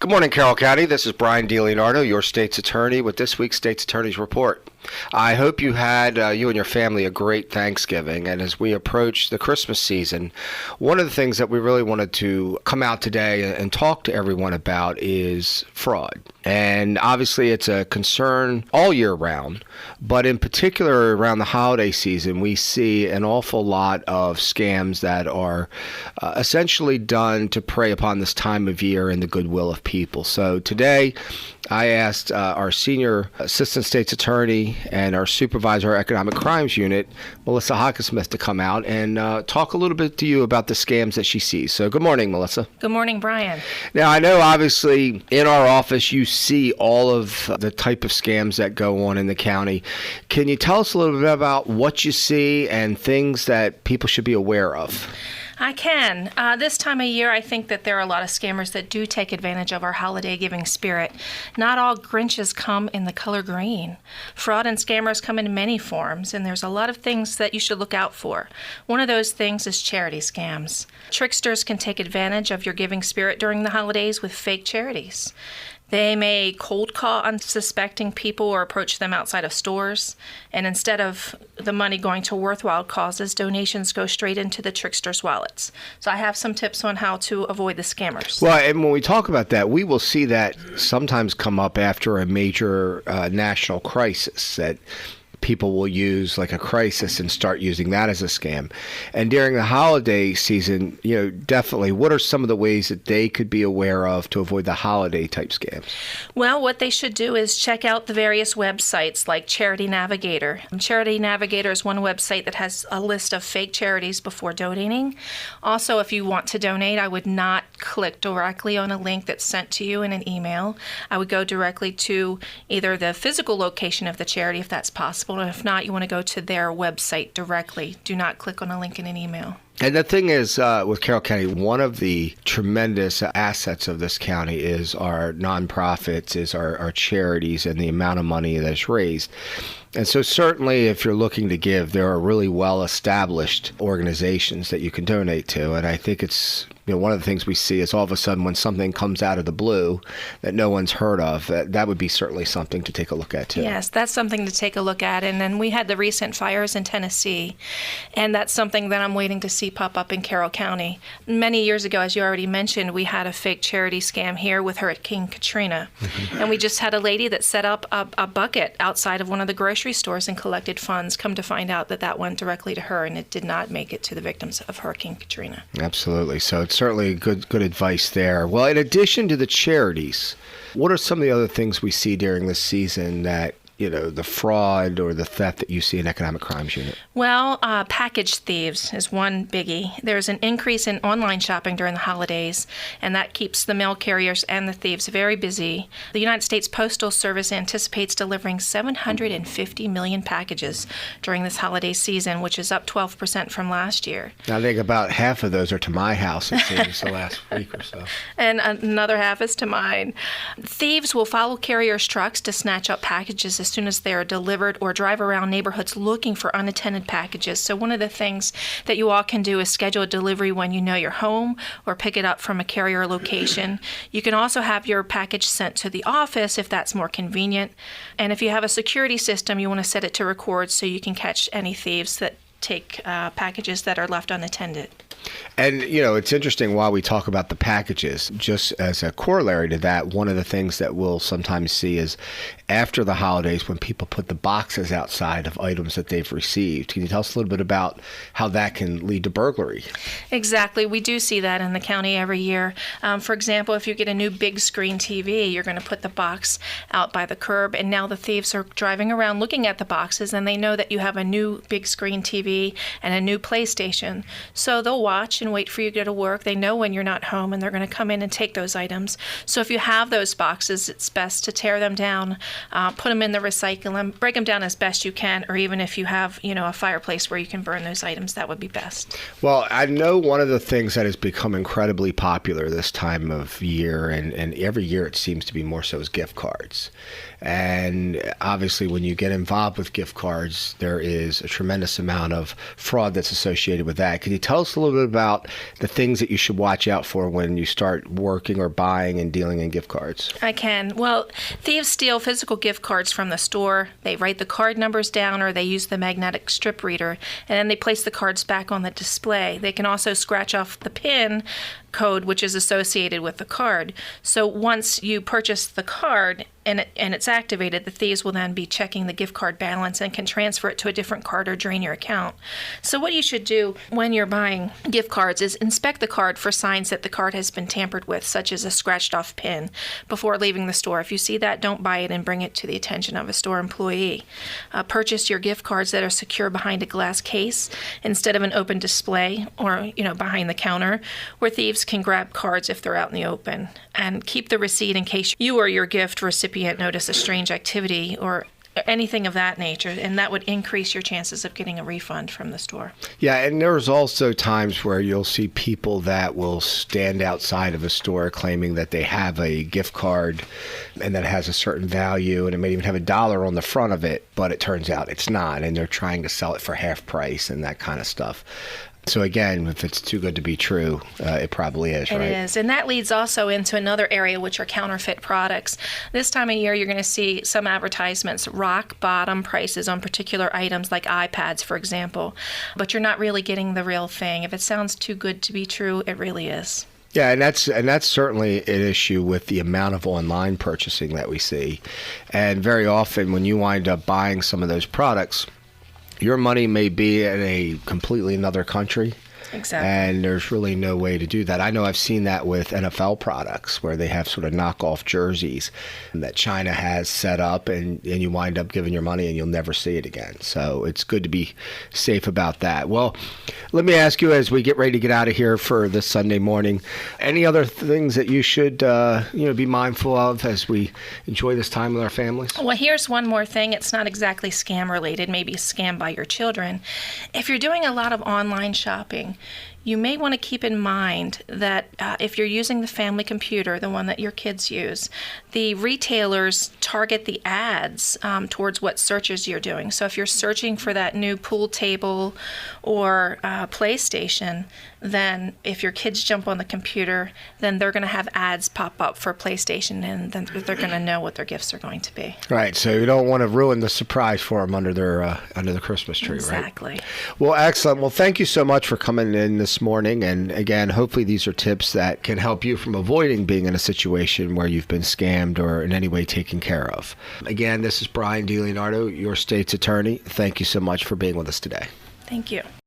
Good morning, Carroll County. This is Brian DiLeonardo, your state's attorney, with this week's State's Attorney's Report. I hope you had, you and your family, a great Thanksgiving. And as we approach the Christmas season, one of the things that we really wanted to come out today and talk to everyone about is fraud. And obviously it's a concern all year round, but in particular around the holiday season, we see an awful lot of scams that are essentially done to prey upon this time of year and the goodwill of people. So today, I asked our senior assistant state's attorney and our supervisor of our economic crimes unit, Melissa Hockensmith, to come out and talk a little bit to you about the scams that she sees. So good morning, Melissa. Good morning, Brian. Now, I know obviously in our office you see all of the type of scams that go on in the county. Can you tell us a little bit about what you see and things that people should be aware of? I can. This time of year, I think that there are a lot of scammers that do take advantage of our holiday giving spirit. Not all Grinches come in the color green. Fraud and scammers come in many forms, and there's a lot of things that you should look out for. One of those things is charity scams. Tricksters can take advantage of your giving spirit during the holidays with fake charities. They may cold call unsuspecting people or approach them outside of stores. And instead of the money going to worthwhile causes, donations go straight into the tricksters' wallets. So I have some tips on how to avoid the scammers. Well, and when we talk about that, we will see that sometimes come up after a major national crisis, that people will use like a crisis and start using that as a scam. And during the holiday season, definitely, what are some of the ways that they could be aware of to avoid the holiday type scams? Well, what they should do is check out the various websites like Charity Navigator. Charity Navigator is one website that has a list of fake charities before donating. Also, if you want to donate, I would not click directly on a link that's sent to you in an email. I would go directly to either the physical location of the charity, if that's possible. And if not, you want to go to their website directly. Do not click on a link in an email. And the thing is, with Carroll County, one of the tremendous assets of this county is our nonprofits, is our charities, and the amount of money that's raised. And so certainly if you're looking to give, there are really well-established organizations that you can donate to. And I think it's, one of the things we see is all of a sudden when something comes out of the blue that no one's heard of, that would be certainly something to take a look at too. Yes, that's something to take a look at. And then we had the recent fires in Tennessee, and that's something that I'm waiting to see pop up in Carroll County. Many years ago, as you already mentioned, we had a fake charity scam here with Hurricane Katrina. Mm-hmm. And we just had a lady that set up a bucket outside of one of the grocery stores and collected funds. Come to find out that went directly to her, and it did not make it to the victims of Hurricane Katrina. Absolutely. So it's certainly good advice there. Well, in addition to the charities, what are some of the other things we see during this season that, the fraud or the theft that you see in Economic Crimes Unit? Well, package thieves is one biggie. There's an increase in online shopping during the holidays, and that keeps the mail carriers and the thieves very busy. The United States Postal Service anticipates delivering 750 million packages during this holiday season, which is up 12% from last year. I think about half of those are to my house, it seems, the last week or so. And another half is to mine. Thieves will follow carriers' trucks to snatch up packages as soon as they are delivered, or drive around neighborhoods looking for unattended packages. So one of the things that you all can do is schedule a delivery when you know you're home, or pick it up from a carrier location. You can also have your package sent to the office if that's more convenient. And if you have a security system, you want to set it to record so you can catch any thieves that take packages that are left unattended. And, it's interesting while we talk about the packages, just as a corollary to that, one of the things that we'll sometimes see is after the holidays when people put the boxes outside of items that they've received. Can you tell us a little bit about how that can lead to burglary? Exactly. We do see that in the county every year. For example, if you get a new big screen TV, you're going to put the box out by the curb, and now the thieves are driving around looking at the boxes, and they know that you have a new big screen TV and a new PlayStation. So they'll watch and wait for you to go to work. They know when you're not home, and they're going to come in and take those items. So if you have those boxes, it's best to tear them down, put them in the recycle, break them down as best you can, or even if you have, a fireplace where you can burn those items, that would be best. Well, I know one of the things that has become incredibly popular this time of year, and every year it seems to be more so, is gift cards. And obviously when you get involved with gift cards, there is a tremendous amount of fraud that's associated with that. Can you tell us a little bit about the things that you should watch out for when you start working or buying and dealing in gift cards? I can. Well, thieves steal physical gift cards from the store. They write the card numbers down, or they use the magnetic strip reader, and then they place the cards back on the display. They can also scratch off the PIN code, which is associated with the card. So once you purchase the card and it's activated, the thieves will then be checking the gift card balance and can transfer it to a different card or drain your account. So what you should do when you're buying gift cards is inspect the card for signs that the card has been tampered with, such as a scratched off pin, before leaving the store. If you see that, don't buy it and bring it to the attention of a store employee. Purchase your gift cards that are secure behind a glass case instead of an open display or behind the counter, where thieves can grab cards if they're out in the open. And keep the receipt in case you or your gift recipient notice a strange activity or anything of that nature, and that would increase your chances of getting a refund from the store. Yeah, and there's also times where you'll see people that will stand outside of a store claiming that they have a gift card and that it has a certain value, and it may even have $1 on the front of it, but it turns out it's not, and they're trying to sell it for half price and that kind of stuff. So again, if it's too good to be true, it probably is, right? It is. And that leads also into another area, which are counterfeit products. This time of year, you're going to see some advertisements, rock bottom prices on particular items like iPads, for example. But you're not really getting the real thing. If it sounds too good to be true, it really is. Yeah, and that's certainly an issue with the amount of online purchasing that we see. And very often when you wind up buying some of those products, your money may be in a completely another country. Exactly. And there's really no way to do that. I know I've seen that with NFL products where they have sort of knockoff jerseys that China has set up, and you wind up giving your money and you'll never see it again. So it's good to be safe about that. Well, let me ask you, as we get ready to get out of here for this Sunday morning, any other things that you should be mindful of as we enjoy this time with our families? Well, here's one more thing. It's not exactly scam related, maybe scam by your children. If you're doing a lot of online shopping, you may want to keep in mind that if you're using the family computer, the one that your kids use, the retailers target the ads towards what searches you're doing. So if you're searching for that new pool table or PlayStation, then if your kids jump on the computer, then they're going to have ads pop up for PlayStation, and then they're going to know what their gifts are going to be. Right. So you don't want to ruin the surprise for them under the Christmas tree, right? Exactly. Well, excellent. Well, thank you so much for coming in this morning. And again, hopefully these are tips that can help you from avoiding being in a situation where you've been scammed or in any way taken care of. Again, this is Brian DiLeonardo, your state's attorney. Thank you so much for being with us today. Thank you.